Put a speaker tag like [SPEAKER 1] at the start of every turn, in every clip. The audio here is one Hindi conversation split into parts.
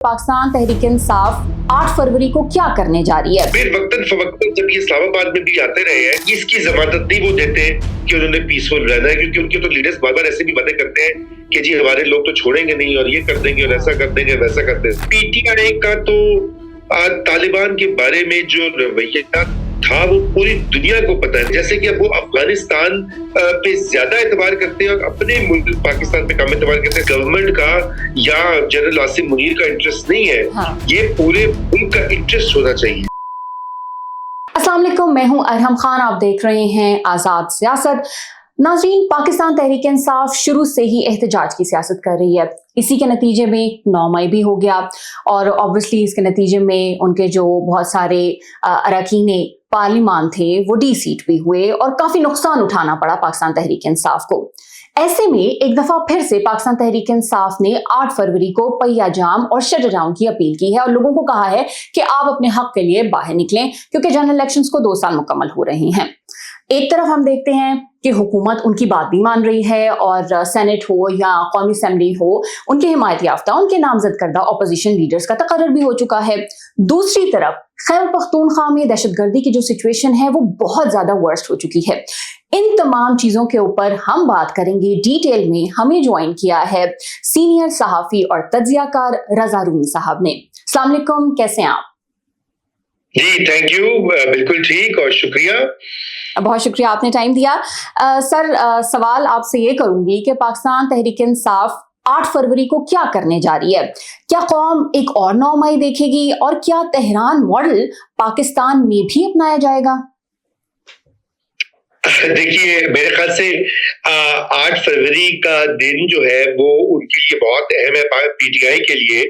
[SPEAKER 1] पाकिस्तान तहरीक इंसाफ 8 फरवरी को क्या करने जा रही है।
[SPEAKER 2] फिर वक्तन फवक्तन जब ये इस्लामाबाद में भी आते रहे हैं, इसकी जमानत नहीं वो देते कि उन्होंने पीसफुल रहना है, क्योंकि उनके तो लीडर्स बार बार ऐसे भी बातें करते हैं कि जी हमारे लोग तो छोड़ेंगे नहीं और ये कर देंगे और ऐसा कर देंगे वैसा कर देंगे। पीटीआई का तो तालिबान के बारे में जो रवैया था वो पूरी दुनिया को पता है। जैसे कि अब वो अफगानिस्तान पे ज्यादा एतबार करते हैं और अपने मुल्क पाकिस्तान पे कम एतबार करते हैं। गवर्नमेंट का या जनरल आसिम मुनीर का इंटरेस्ट नहीं है, ये पूरे मुल्क का इंटरेस्ट होना चाहिए।
[SPEAKER 1] अस्सलाम वालेकुम, मैं हूं अरहम खान, आप देख रहे हैं आजाद सियासत। नाज़रीन, पाकिस्तान तहरीक इंसाफ शुरू से ही एहतजाज की सियासत कर रही है। इसी के नतीजे में 9 मई भी हो गया और ऑब्वियसली इसके नतीजे में उनके जो बहुत सारे अरकान पार्लिमान थे वो डी-सीट भी हुए और काफी नुकसान उठाना पड़ा पाकिस्तान तहरीक इंसाफ को। ऐसे में एक दफा फिर से पाकिस्तान तहरीक इंसाफ ने 8 फरवरी को पहिया जाम और शट डाउन की अपील की है और लोगों को कहा है कि आप अपने हक के लिए बाहर निकलें, क्योंकि जनरल इलेक्शंस को 2 साल मुकम्मल हो रहे हैं। एक तरफ हम देखते हैं कि हुकूमत उनकी बात भी मान रही है और सेनेट हो या कौमी असेंबली हो, उनके हिमायत याफ्ता, उनके नामजद करदा अपोजिशन लीडर्स का तकर्रर भी हो चुका है। दूसरी तरफ खैबर पख्तूनख्वा में दहशतगर्दी की जो सिचुएशन है वो बहुत ज्यादा वर्स्ट हो चुकी है। इन तमाम चीजों के ऊपर हम बात करेंगे डिटेल में। हमें ज्वाइन किया है सीनियर सहाफी और तज्जियाकार रजा रूमी साहब ने। अस्सलाम वालेकुम, कैसे हैं आप?
[SPEAKER 2] जी थैंक यू, बिल्कुल ठीक और शुक्रिया।
[SPEAKER 1] बहुत शुक्रिया, आपने टाइम दिया। सर, सवाल आपसे ये करूंगी कि पाकिस्तान तहरीक इंसाफ 8 फरवरी को क्या करने जा रही है? क्या कौम एक और 9 मई देखेगी और क्या तेहरान मॉडल पाकिस्तान में भी अपनाया जाएगा?
[SPEAKER 2] देखिए, मेरे ख्याल से 8 फरवरी का दिन जो है वो उनके लिए बहुत अहम है, पीटीआई के लिए,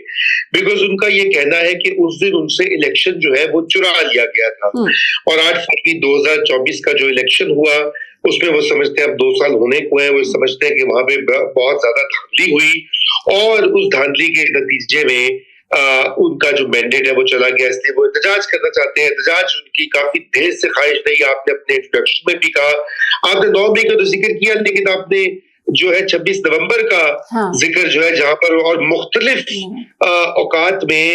[SPEAKER 2] बिकॉज उनका ये कहना है कि उस दिन उनसे इलेक्शन जो है वो चुरा लिया गया था और 8 फरवरी 2024 का जो इलेक्शन हुआ उसमें वो समझते हैं अब 2 साल होने को है, वो समझते हैं कि वहां पे बहुत ज्यादा धांधली हुई और उस धांधली के नतीजे में उनका जो मैंडेट है वो चला गया, इसलिए वो एहतजाज करना चाहते हैं। एहतजाज उनकी काफी देर से ख्वाहिश रही। आपने अपने इंट्रोडक्शन में भी कहा, आपने 9 मई का तो जिक्र किया, लेकिन आपने जो है 26 नवंबर का जिक्र जो है जहां पर और मुख्तलिफ औकात में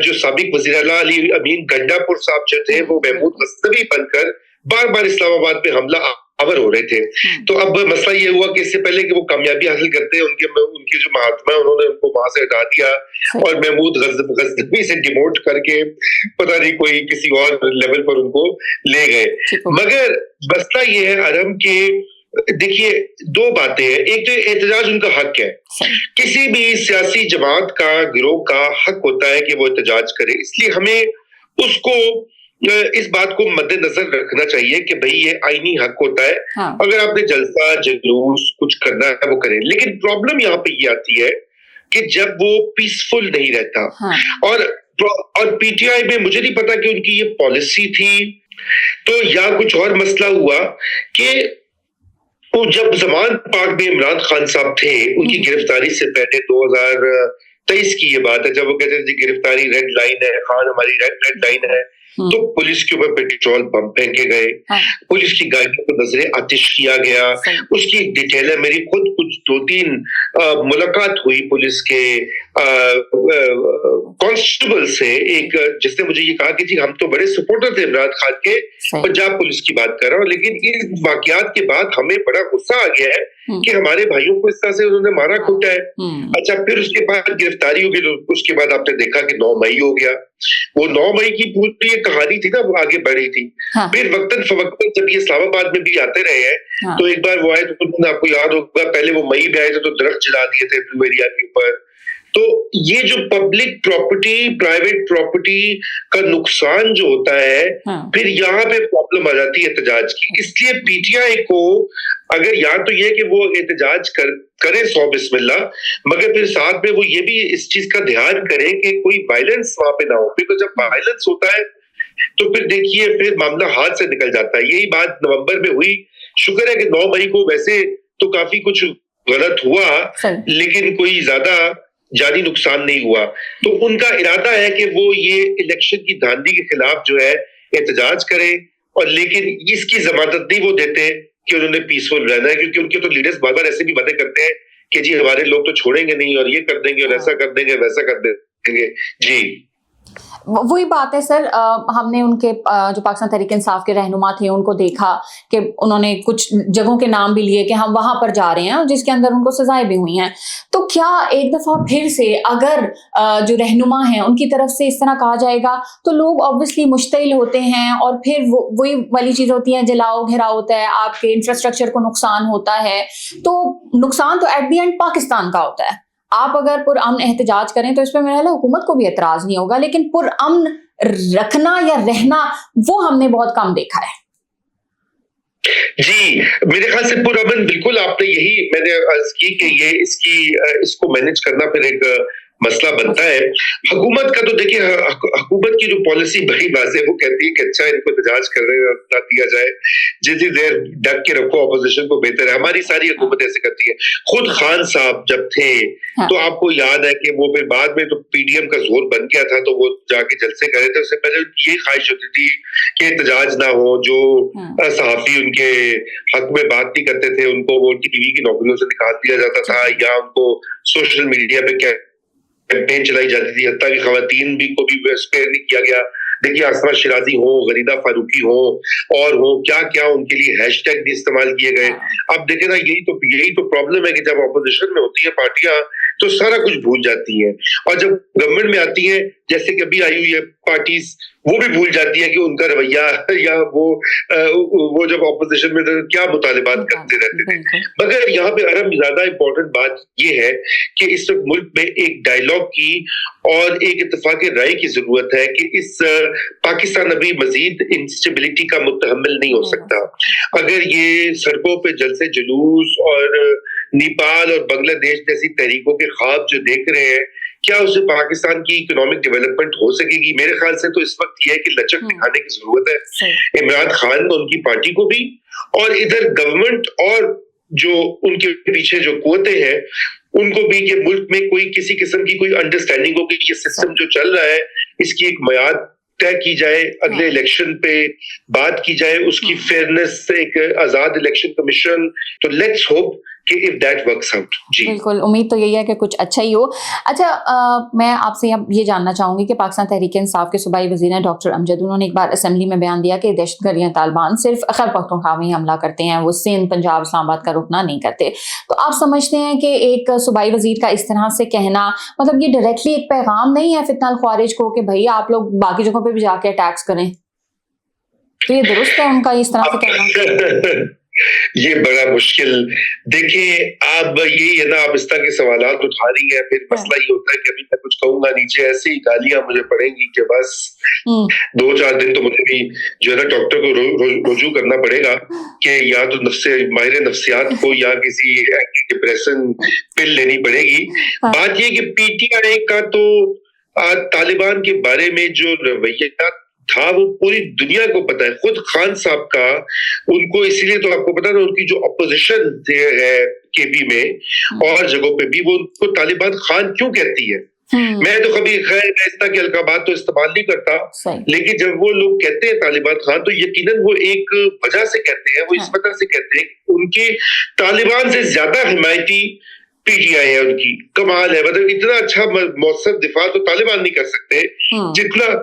[SPEAKER 2] जो साबिक वज़ीर आला अली अमीन गंडापुर साहब जो थे वो महमूद गज़नवी बनकर बार बार इस्लामाबाद पे हमला आवर हो रहे थे। तो अब मसला ये हुआ कि इससे पहले कि वो कामयाबी हासिल करते हैं, उनके जो महात्मा है उन्होंने उनको वहां से हटा दिया और महमूद गज़नवी से डिमोट करके पता नहीं कोई किसी और लेवल पर उनको ले गए। मगर मसला ये है अरहम के, देखिए 2 बातें हैं। एक तो एहतजाज उनका हक है, किसी भी सियासी जमात का, गिरोह का हक होता है कि वो एहतजाज करे, इसलिए हमें उसको इस बात को मद्देनजर रखना चाहिए कि भाई ये आईनी हक होता है। अगर आपने जलसा जुलूस कुछ करना है वो करें, लेकिन प्रॉब्लम यहाँ पे ये आती है कि जब वो पीसफुल नहीं रहता और पीटीआई में मुझे नहीं पता कि उनकी ये पॉलिसी थी तो या कुछ और मसला हुआ कि वो जब जमान पाक में इमरान खान साहब थे, उनकी गिरफ्तारी से पहले 2023 की ये बात है, जब वो कहते थे गिरफ्तारी रेड लाइन है, खान हमारी रेड लाइन है, तो पुलिस के ऊपर पेट्रोल बम फेंके गए, पुलिस की गाड़ियों को नजरे आतिश किया गया। उसकी डिटेल है, मेरी खुद कुछ 2-3 मुलाकात हुई पुलिस के कांस्टेबल से, एक जिसने मुझे ये कहा कि जी हम तो बड़े सपोर्टर थे इमरान खान के, पंजाब पुलिस की बात कर रहा हूँ, लेकिन इस वाकयात के बाद हमें बड़ा गुस्सा आ गया है कि हमारे भाइयों को इस तरह से उन्होंने मारा कूटा है। अच्छा, फिर उसके बाद गिरफ्तारी होगी तो उसके बाद आपने देखा कि 9 मई हो गया। वो 9 मई की पूरी ये कहानी थी ना, वो आगे बढ़ी थी। फिर वक्तन फवक्तन जब ये इस्लामाबाद में भी आते रहे हैं तो एक बार वो आए तो आपको याद होगा, पहले वो मई में आए थे तो दरख्त जला दिए थे ब्लू एरिया के ऊपर। तो ये जो पब्लिक प्रॉपर्टी, प्राइवेट प्रॉपर्टी का नुकसान जो होता है, फिर यहाँ पे प्रॉब्लम आ जाती है एहतजाज की। इसलिए पीटीआई को अगर या तो ये कि वो एहतजाज करे 100 बिस्मिल्लाह, मगर फिर साथ में वो ये भी इस चीज का ध्यान करे कि कोई वायलेंस वहां पे ना हो, क्योंकि जब वायलेंस होता है तो फिर देखिए फिर मामला हाथ से निकल जाता है। यही बात नवंबर में हुई। शुक्र है कि 9 मई को वैसे तो काफी कुछ गलत हुआ लेकिन कोई ज्यादा जानी नुकसान नहीं हुआ। तो उनका इरादा है कि वो ये इलेक्शन की धांधली के खिलाफ जो है एहतजाज करें, और लेकिन इसकी जमानत नहीं वो देते कि उन्होंने पीसफुल रहना है, क्योंकि उनके तो लीडर्स बार बार ऐसे भी बातें करते हैं कि जी हमारे लोग तो छोड़ेंगे नहीं और ये कर देंगे और ऐसा कर देंगे वैसा कर देंगे। देंगे। जी।
[SPEAKER 1] वही बात है सर, हमने उनके जो पाकिस्तान तहरीक-ए-इंसाफ के रहनुमा थे उनको देखा कि उन्होंने कुछ जगहों के नाम भी लिए कि हम वहां पर जा रहे हैं और जिसके अंदर उनको सजाएं भी हुई हैं। तो क्या एक दफा फिर से अगर जो रहनुमा हैं उनकी तरफ से इस तरह कहा जाएगा तो लोग ऑब्वियसली मुश्तिल होते हैं और फिर वही वाली चीज होती है, जलाओ घेराव होता है, आपके इंफ्रास्ट्रक्चर को नुकसान होता है। तो नुकसान तो एट द एंड पाकिस्तान का होता है। आप अगर पुरअमन एहतजाज करें तो इस पर मेरा ख्याल है हुकूमत को भी एतराज नहीं होगा, लेकिन पुरअमन रखना या रहना वो हमने बहुत कम देखा है।
[SPEAKER 2] जी, मेरे ख्याल से पुरअमन बिल्कुल आपने यही मैंने अर्ज की कि ये इसको मैनेज करना फिर एक मसला बनता है। हुकूमत का तो देखिए हुकूमत की जो पॉलिसी बड़ी वाज़ेह वो कहती है कि अच्छा इनको एहतजाज करने ना दिया जाए, जितनी देर ढक के रखो अपोजिशन को बेहतर है। हमारी सारी हुकूमत ऐसे करती है। खुद खान साहब जब थे तो आपको याद है कि वो फिर बाद में तो पीडीएम का जोर बन गया था तो वो जाके जलसे करे थे। उससे पहले यही ख्वाहिश होती थी कि एहतजाज ना हो, जो सहाफी उनके हक में बात नहीं करते थे उनको वो टीवी की नौकरियों से निकाल दिया जाता था या उनको सोशल मीडिया पे कैंपेन चलाई जाती थी, हत्ता की खवातीन भी को भी स्पेयर नहीं किया गया। देखिए आसमा शिराजी हो, गरीदा फारूकी हो और हो क्या क्या उनके लिए हैशटैग भी इस्तेमाल किए गए। अब देखे ना यही तो प्रॉब्लम है कि जब ऑपोजिशन में होती है पार्टियां तो सारा कुछ भूल जाती हैं और जब गवर्नमेंट में आती है जैसे कि अभी आई हुई है पार्टीज वो भी भूल जाती है कि उनका रवैया या वो जब ऑपोजिशन में थे क्या मुतालिबात करते रहते थे। मगर यहाँ पे अरब ज्यादा इंपॉर्टेंट बात ये है कि इस वक्त मुल्क में एक डायलॉग की और एक इत्तेफाक राय की जरूरत है कि इस पाकिस्तान अभी मजीद इंस्टेबिलिटी का मुतहम्मिल नहीं हो सकता। अगर ये सड़कों पे जलसे जुलूस और नेपाल और बांग्लादेश जैसी तहरीकों के ख्वाब जो देख रहे हैं क्या उससे पाकिस्तान की इकोनॉमिक डेवलपमेंट हो सकेगी? मेरे ख्याल से तो इस वक्त यह है कि लचक दिखाने की जरूरत है इमरान खान और उनकी पार्टी को भी, और इधर गवर्नमेंट और जो उनके पीछे जो कुव्वतें हैं उनको भी कि मुल्क में कोई किसी किस्म की कोई अंडरस्टैंडिंग हो कि ये सिस्टम जो चल रहा है इसकी एक मियाद तय की जाए, अगले इलेक्शन पे बात की जाए, उसकी फेयरनेस से एक आजाद इलेक्शन कमीशन। तो लेट्स होप कि इफ दैट वर्क्स आउट। जी
[SPEAKER 1] बिल्कुल, उम्मीद तो यही है कि कुछ अच्छा ही हो। अच्छा, मैं आपसे अब ये जानना चाहूंगी कि पाकिस्तान तहरीक-ए-इंसाफ के सूबाई वज़ीर हैं डॉक्टर अमजद, उन्होंने एक बार असेंबली में बयान दिया कि दहशतगर्द या तालिबान सिर्फ खैबर पख्तूनख्वा में ही हमला करते हैं, वो सिंध, पंजाब, इस्लामाबाद का रुकना नहीं करते। तो आप समझते हैं कि एक सूबाई वज़ीर का इस तरह से कहना मतलब ये डायरेक्टली एक पैगाम नहीं है फितना ख्वारिज को कि भाई आप लोग बाकी जगहों पर भी जाके अटैक्स करें? तो ये दुरुस्त है उनका इस तरह से कहना?
[SPEAKER 2] ये बड़ा मुश्किल। देखिए अब यही है ना, आप इस तरह के सवालात उठा रही है, फिर मसला ये होता है कि अभी मैं कुछ कहूंगा नीचे ऐसी ही गालियां मुझे पड़ेंगी कि बस 2-4 दिन तो मुझे भी जो है ना डॉक्टर को रुजू करना पड़ेगा कि या तो माहिर नफ्सियात को या किसी डिप्रेशन पिल लेनी पड़ेगी। बात ये कि पीटीआई का तो तालिबान के बारे में जो रवैया था वो पूरी दुनिया को पता है, खुद खान साहब का उनको इसलिए तो आपको पता है उनकी जो अपोजिशन है केपी में और जगहों पे भी वो उनको तालिबान खान क्यों कहती है। मैं तो कभी खैर इस तरह की अलकाबात तो इस्तेमाल नहीं करता, लेकिन जब वो लोग कहते हैं तालिबान खान तो यकीनन वो एक वजह से कहते हैं, वो इस वजह से कहते हैं उनके तालिबान से ज्यादा हिमायती पीटीआई है उनकी। कमाल है, मतलब इतना अच्छा मौसम दिफा तो तालिबान नहीं कर सकते जितना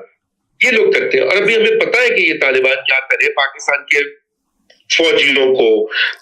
[SPEAKER 2] ये लोग करते हैं। और अभी हमें पता है कि ये तालिबान क्या करे, पाकिस्तान के फौजियों को,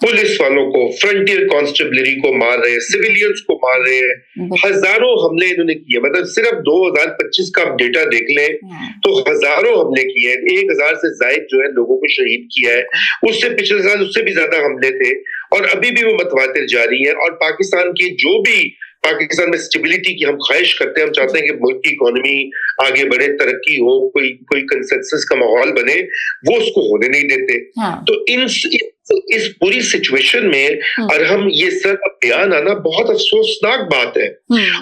[SPEAKER 2] पुलिस वालों को, फ्रंटियर कांस्टेबलरी को मार रहे हैं, सिविलियंस को मार रहे हैं, हजारों हमले इन्होंने किए। मतलब सिर्फ 2025 का डेटा देख लें तो हजारों हमले किए हैं, 1000 से ज्यादा जो है लोगों को शहीद किया है। उससे पिछले साल उससे भी ज्यादा हमले थे और अभी भी वो मतवातिर जारी है। और पाकिस्तान की जो भी पाकिस्तान में स्टेबिलिटी की हम ख्वाहिश करते हैं, हम चाहते हैं कि मुल्क की इकोनॉमी आगे बढ़े, तरक्की हो, कोई कंसेंसस का माहौल बने, वो उसको होने नहीं देते। तो इस पूरी सिचुएशन में और हम ये सब बयान आना बहुत अफसोसनाक बात है।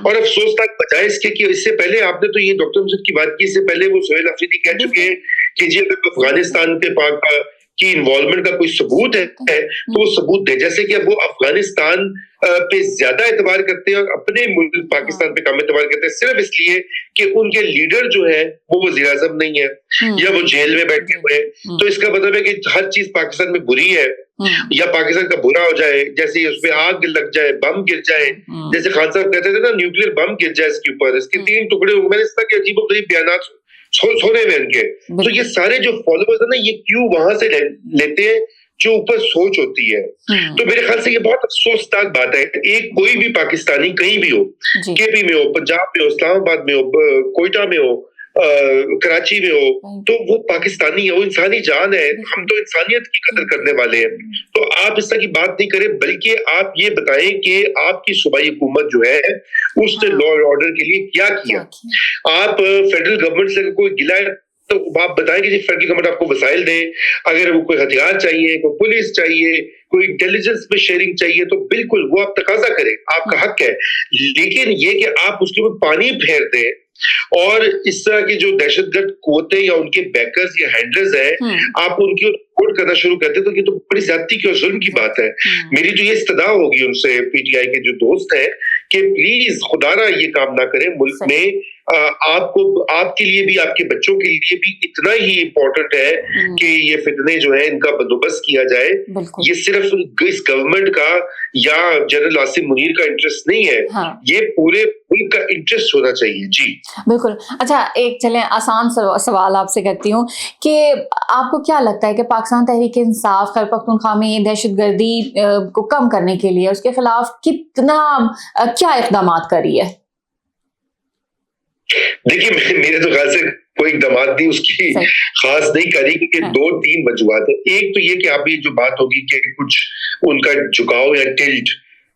[SPEAKER 2] और अफसोसनाक बजाय इसके कि इससे पहले आपने तो ये डॉक्टर मुजद की बात की, इससे पहले वो सोहेल अफरीदी कह चुके हैं कि जी अगर अफगानिस्तान के पाक की इन्वॉल्वमेंट का कोई सबूत है तो वो सबूत दे। जैसे कि अब वो अफगानिस्तान पे ज्यादा एतबार करते हैं और अपने मुल्क पाकिस्तान पे कम एतबार करते हैं सिर्फ इसलिए कि उनके लीडर जो है वो वज़ीर आज़म नहीं है या वो जेल में बैठे हुए हैं। तो इसका मतलब है कि हर चीज पाकिस्तान में बुरी है या पाकिस्तान का बुरा हो जाए, जैसे उस पे आग लग जाए, बम गिर जाए, जैसे खान साहब कहते थे ना न्यूक्लियर बम गिर जाए इसके ऊपर, इसके 3 टुकड़े हो, मैंने इस तरह के अजीबोगरीब बयानात सुने हुए इनके। तो ये सारे जो फॉलोअर्स है ना, ये क्यों वहां से लेते हैं जो ऊपर सोच होती है। तो मेरे ख्याल से ये बहुत अफसोसनाक बात है। एक कोई भी पाकिस्तानी कहीं भी हो, केपी में हो, पंजाब में हो, इस्लामाबाद में हो, कोयटा में हो, कराची में हो, तो वो पाकिस्तानी है, वो इंसानी जान है। हम तो इंसानियत की कदर करने वाले हैं। तो आप इस तरह की बात नहीं करें, बल्कि आप ये बताएं कि आपकी सूबाई हुकूमत जो है उसने लॉ एंड ऑर्डर के लिए क्या किया। आप फेडरल गवर्नमेंट से कोई गिला है तो आप बताएं कि फेडरल गवर्नमेंट आपको वसाइल दे, अगर वो कोई हथियार चाहिए, कोई पुलिस चाहिए, कोई इंटेलिजेंस में शेयरिंग चाहिए, तो बिल्कुल वो आप तकाजा करें, आपका हक है। लेकिन ये कि आप उसके ऊपर पानी फेर दें और इस तरह की जो दहशतगर्द कुव्वतें या उनके बैकर्स या हैंडलर्स हैं, आप उनकी सपोर्ट करना शुरू करते तो ये तो बड़ी ज्यादती की और जुल्म की बात है। मेरी तो ये इस्तदा होगी उनसे, पीटीआई के जो दोस्त हैं, कि प्लीज खुदारा ये काम ना करें। मुल्क में आपको, आपके लिए भी, आपके बच्चों के लिए भी इतना ही इम्पोर्टेंट है कि ये फितने जो है इनका बंदोबस्त किया जाए। ये सिर्फ इस गवर्नमेंट का या जनरल आसिम मुनीर का इंटरेस्ट नहीं है, ये पूरे मुल्क का इंटरेस्ट होना चाहिए। जी
[SPEAKER 1] बिल्कुल। अच्छा, एक चलें आसान सवाल आपसे करती हूँ कि आपको क्या लगता है कि पाकिस्तान तहरीक इंसाफ खैबर पख्तूनख्वा में दहशतगर्दी को कम करने के लिए उसके खिलाफ कितना क्या इक़दाम कर रही है?
[SPEAKER 2] देखिए, मेरे तो ख्याल से कोई इक़दाम नहीं उसकी खास नहीं करी, क्योंकि 2-3 वजूहात है। एक तो ये कि अभी जो बात होगी कि कुछ उनका झुकाव या टिल्ट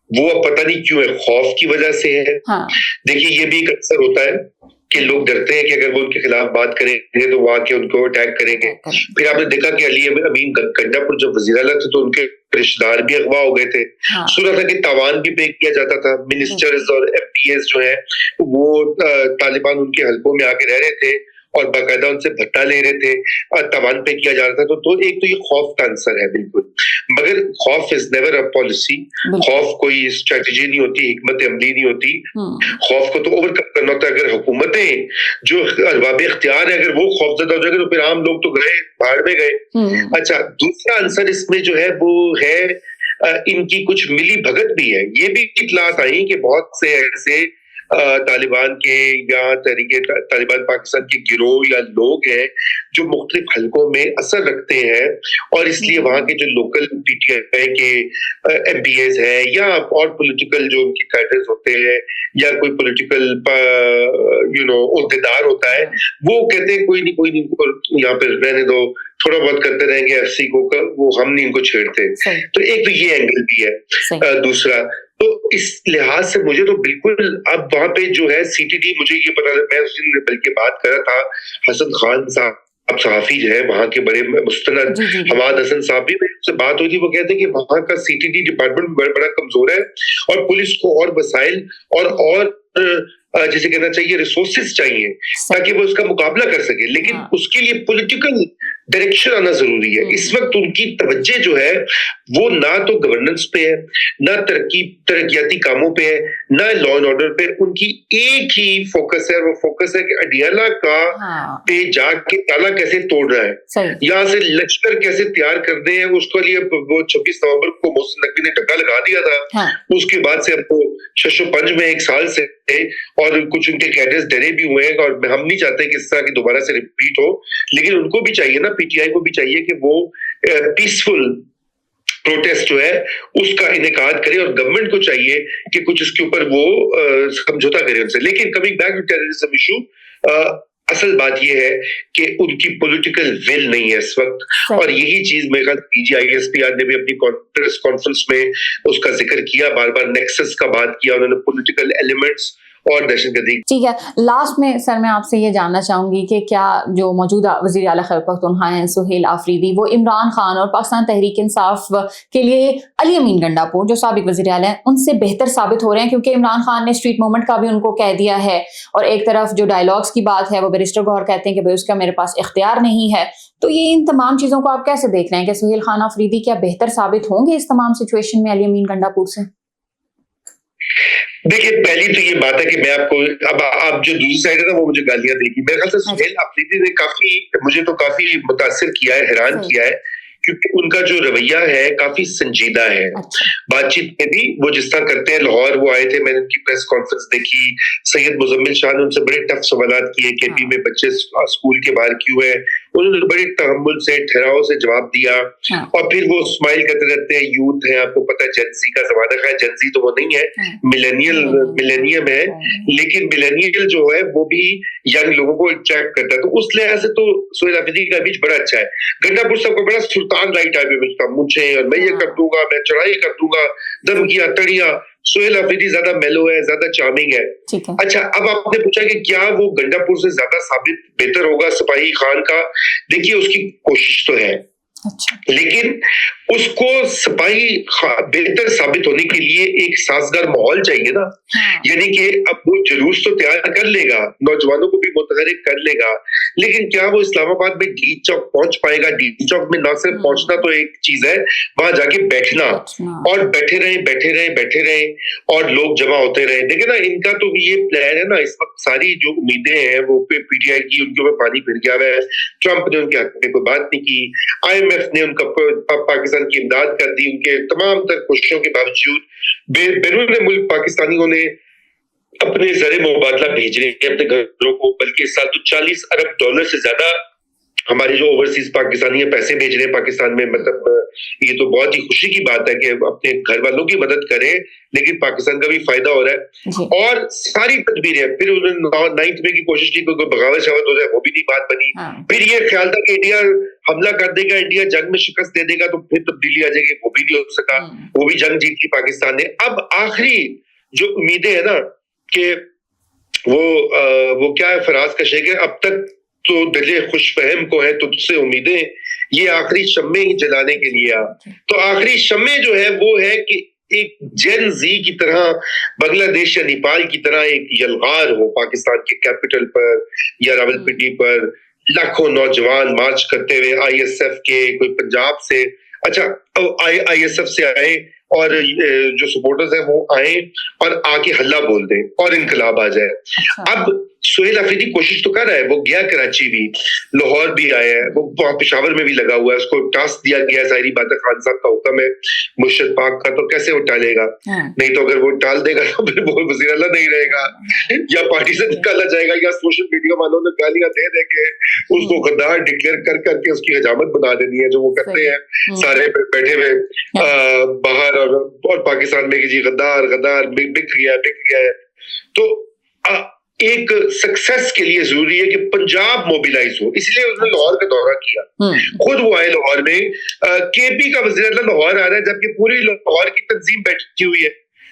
[SPEAKER 2] वो पता नहीं क्यों है, खौफ की वजह से है। देखिए, ये भी एक अक्सर होता है कि लोग डरते हैं कि अगर वो उनके खिलाफ बात करेंगे तो वो आके उनको अटैक करेंगे। फिर आपने देखा कि अली अमीन गंडापुर जब वजीर आला थे तो उनके रिश्तेदार भी अगवा हो गए थे। सुना था कि तावान भी पे किया जाता था, मिनिस्टर्स और एमपीएस जो है वो तालिबान उनके हलकों में आके रह रहे थे और बाकायदा उनसे भत्ता ले रहे थे और तावान पे किया जा रहा था। तो एक तो ये खौफ का आंसर है बिल्कुल, मगर खौफ इज नेवर अ पॉलिसी। खौफ कोई स्ट्रेटजी नहीं होती, हिकमत अमली नहीं होती। खौफ को तो ओवरकम करना होता है। अगर हुकूमतें जो अरबाब इख्तियार है, अगर वो खौफजदा हो जाएंगे तो फिर आम लोग तो गए, भाड़ में गए। अच्छा, दूसरा आंसर इसमें जो है वो है इनकी कुछ मिली भगत भी है। ये भी इतलात आई कि बहुत से ऐसे तालिबान के या तहरीके तालिबान पाकिस्तान के गिरोह या लोग हैं जो मुख्तलिफ हलकों में असर रखते हैं और इसलिए वहां के जो लोकल पीटीआई के एमपीएस हैं या और पॉलिटिकल जो उनके कैडर्स होते हैं या कोई पॉलिटिकल ओहदेदार होता है, वो कहते हैं कोई नहीं यहाँ पे रहने दो, थोड़ा बहुत करते रहेंगे एफसी को, वो हम नहीं इनको छेड़ते। तो एक तो ये एंगल भी है। दूसरा तो इस लिहाज से मुझे तो बिल्कुल अब वहां पे जो है सीटीडी, मुझे ये पता, मैं उस दिन बल्कि बात कर रहा था, हसन खान साहब अब सहाफी जो है वहां के बड़े मुस्तनद, हमाद हसन साहब भी, मेरे से बात हुई थी, वो कहते हैं कि वहां का सीटीडी डिपार्टमेंट बड़ा कमजोर है और पुलिस को और वसाइल और जिसे कहना चाहिए रिसोर्सेज चाहिए ताकि वो उसका मुकाबला कर सके। लेकिन उसके लिए पॉलिटिकल डायरेक्शन आना जरूरी है। इस वक्त उनकी तवज्जो जो है वो ना तो गवर्नेंस पे है, ना तरक्याती कामों पे है, ना लॉ एंड ऑर्डर पे। उनकी एक ही फोकस है, वो फोकस है कि अडियाला का पे जाके ताला कैसे तोड़ रहा है, यहाँ से लश्कर कैसे तैयार कर दे। उसके लिए वो 26 नवंबर को मोहसिन नकवी ने टक्का लगा दिया था। उसके बाद से हमको शशोपंज में 1 साल से और कुछ उनके कैडर्स डरे भी हुए हैं और हम नहीं चाहते कि इस तरह की दोबारा से रिपीट हो। लेकिन उनको भी चाहिए ना, पीटीआई को भी चाहिए कि वो पीसफुल प्रोटेस्ट जो है उसका इनेकाद करे और गवर्नमेंट को चाहिए कि कुछ उसके ऊपर वो समझौता करे उनसे। लेकिन coming back to terrorism issue, असल बात यह है कि उनकी पॉलिटिकल विल नहीं है इस वक्त और यही चीज मेरे ख्याल पीजीआईएसपीआर ने भी अपनी प्रेस कॉन्फ्रेंस में उसका जिक्र किया, बार बार नेक्सस का बात किया उन्होंने, पॉलिटिकल एलिमेंट्स और दहशतगर्दी। ठीक है,
[SPEAKER 1] लास्ट में सर मैं आपसे ये जानना चाहूंगी कि क्या जो मौजूदा वज़ीर आला खैबर पख्तूनख्वा हैं सुहेल आफरीदी, वो इमरान खान और पाकिस्तान तहरीक इंसाफ के लिए अली अमीन गंडापुर जो साबिक वज़ीर आला हैं उनसे बेहतर साबित हो रहे हैं? क्योंकि इमरान खान ने स्ट्रीट मूवमेंट का भी उनको कह दिया है और एक तरफ जो डायलॉग्स की बात है वो बैरिस्टर गौहर कहते हैं कि भाई उसका मेरे पास इख्तियार नहीं है। तो ये इन तमाम चीजों को आप कैसे देख रहे हैं कि सुहेल खान आफरीदी क्या बेहतर साबित होंगे इस तमाम सिचुएशन में अली अमीन गंडापुर से?
[SPEAKER 2] देखिए, पहली तो ये बात है कि मैं आपको, अब आप जो दूसरी साइड है ना वो मुझे गालियां देगी। मेरे ख्याल से सुहेल आफरीदी ने मुझे तो काफी मुतासिर किया है, हैरान किया है क्योंकि उनका जो रवैया है काफी संजीदा है।
[SPEAKER 1] अच्छा।
[SPEAKER 2] बातचीत में भी वो जिस तरह करते हैं, लाहौर वो आए थे, मैंने उनकी प्रेस कॉन्फ्रेंस देखी, सैयद मुजम्मिल शाह ने उनसे बड़े टफ सवालात किए, केपी में बच्चे स्कूल के बाहर क्यों है, उन्होंने बड़े तहम्मुल से ठहराव से जवाब दिया। और फिर वो स्माइल करते रहते हैं, यूथ है, आपको पता है जेंजी का जमाना है, जेंजी तो वो नहीं है, मिलेनियम है, लेकिन मिलेनियल जो है वो भी यंग लोगों को अट्रैक्ट करता है, तो उस लिहाज से तो सोहेल अफरीदी का बीच बड़ा अच्छा है। गंडापुर साहब को बड़ा सुल्तान राइट टाइप में मुझे, और मैं ये कर दूंगा, मैं चढ़ाई कर दूंगा, धमकियां तड़ियां। सोहेल अफरीदी ज्यादा मेलो है, ज्यादा चार्मिंग है। अच्छा, अब आपने पूछा कि क्या वो गंडापुर से ज्यादा साबित बेहतर होगा सिपाही खान का? देखिए, उसकी कोशिश तो है।
[SPEAKER 1] अच्छा।
[SPEAKER 2] लेकिन उसको सिपाही बेहतर साबित होने के लिए एक साजगार माहौल चाहिए ना। यानी कि अब वो जुलूस तो तैयार कर लेगा, नौजवानों को भी मुतहरिक कर लेगा, लेकिन क्या वो इस्लामाबाद में डी चौक पहुंच पाएगा? डी चौक में ना सिर्फ पहुंचना तो एक चीज है, वहां जाके बैठना और बैठे रहे और लोग जमा होते रहे। देखिए ना, इनका तो ये प्लान है ना, इस वक्त सारी जो उम्मीदें हैं वो पीटीआई की, उनके ऊपर पानी फिर गया है। ट्रंप ने उनके हक में कोई बात नहीं की, IMF ने उनका पाकिस्तान की इमदाद कर दी, उनके तमाम तर कोशिशों के बावजूद बैरून मुल्क पाकिस्तानियों ने अपने ज़र मुबादला भेज रहे हैं अपने घरों को, बल्कि इस साल तो $40 अरब से ज्यादा हमारे जो ओवरसीज पाकिस्तानी पैसे भेज रहे हैं पाकिस्तान में। मतलब ये तो बहुत ही खुशी की बात है कि अपने घर वालों की मदद करें, लेकिन पाकिस्तान का भी फायदा हो रहा है। और सारी तदबीरें, फिर उन्होंने 9th में की कोशिश की कोई बगावत शवावत हो जाए, वो भी नहीं बात बनी। फिर ये ख्याल था कि इंडिया हमला कर देगा, इंडिया जंग में शिकस्त दे देगा, तो फिर तब्दीली आ जाएगी, वो भी नहीं हो सका, वो भी जंग जीत ली पाकिस्तान ने। अब आखिरी जो उम्मीदें है ना कि वो क्या है, फराज का शेख है, अब तक तो दिले खुशफहम को है तुझसे उम्मीदें, ये आखिरी शम्मे ही जलाने के लिए आ। तो आखिरी शम्मे जो है वो है कि एक जेन जी की तरह, बांग्लादेश या नेपाल की तरह एक यलगार हो पाकिस्तान के कैपिटल पर या रावलपिंडी पर, लाखों नौजवान मार्च करते हुए, ISF के, कोई पंजाब से, अच्छा ISF से आए और जो सपोर्टर्स हैं वो आए और आके हल्ला बोल दें और इनकलाब आ जाए। अब सोहेल अफरीदी कोशिश तो कर रहा है, वो गया कराची भी, लाहौर भी आया है, वो वहां पेशावर में भी लगा हुआ है, उसको टास्क दिया गया, जाहिर बात है खान साहब का हुक्म है मुर्शद पाक का, तो कैसे वो टालेगा? नहीं तो अगर वो टाल देगा तो फिर वो वज़ीर आला नहीं रहेगा, या पार्टी से निकाला जाएगा, या सोशल मीडिया वालों ने गालियां दे दे के उसको गद्दार डिक्लेयर कर करके उसकी हजामत बना देनी है, जो वो करते हैं सारे बैठे हुए बाहर और पाकिस्तान में कि जी गद्दार गद्दार बिक गया है। तो एक सक्सेस के लिए जरूरी है कि पंजाब मोबिलाइज हो, इसलिए उसने लाहौर का दौरा किया, खुद वो आए लाहौर में। केपी का वज़ीर आला लाहौर आ रहा है, जबकि पूरी लाहौर की तंजीम बैठी हुई है,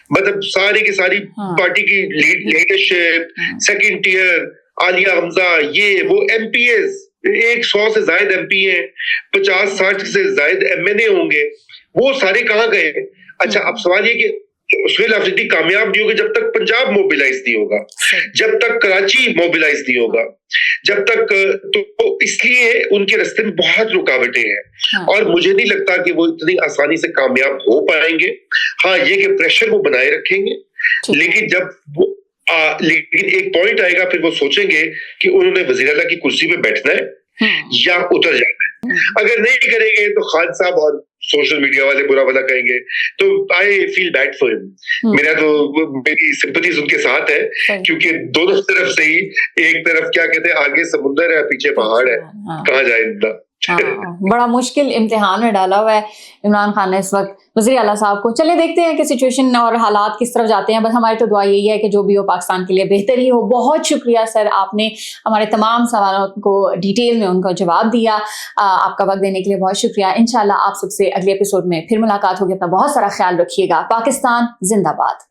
[SPEAKER 2] मतलब सारी की सारी पार्टी की leadership, second tier, Aliya Hamza, ये वो MPs, 100 से ज्यादा MP है, 50-60 से ज्यादा MNA होंगे, वो सारे कहाँ गए? अच्छा, अब सवाल ये कि सोहेल अफरीदी कामयाब नहीं होगा जब तक पंजाब मोबिलाइज नहीं होगा, जब तक कराची मोबिलाइज नहीं होगा, जब तक, तो इसलिए उनके रास्ते में बहुत रुकावटें हैं और मुझे नहीं लगता कि वो इतनी आसानी से कामयाब हो पाएंगे। हाँ, ये कि प्रेशर वो बनाए रखेंगे, लेकिन जब वो लेकिन एक पॉइंट आएगा, फिर वो सोचेंगे कि उन्होंने वज़ीर आला की कुर्सी पे बैठना है या उतर जाना है। अगर नहीं करेंगे तो खान साहब और सोशल मीडिया वाले बुरा भला कहेंगे, तो I feel bad for him. मेरी सिंपैथीज उनके साथ है, क्योंकि दोनों तरफ से ही, एक तरफ क्या कहते हैं, आगे समुंदर है, पीछे पहाड़ है, कहाँ जाए इतना।
[SPEAKER 1] बड़ा मुश्किल इम्तिहान में डाला हुआ है इमरान खान ने इस वक्त वज़ीर आला साहब को। चलिए देखते हैं कि सिचुएशन और हालात किस तरफ जाते हैं, बस हमारी तो दुआ यही है कि जो भी हो पाकिस्तान के लिए बेहतर ही हो। बहुत शुक्रिया सर, आपने हमारे तमाम सवालों को डिटेल में उनका जवाब दिया। आपका वक्त देने के लिए बहुत शुक्रिया। इंशाल्लाह आप सबसे अगले एपिसोड में फिर मुलाकात होगी। अपना बहुत सारा ख्याल रखिएगा। पाकिस्तान जिंदाबाद।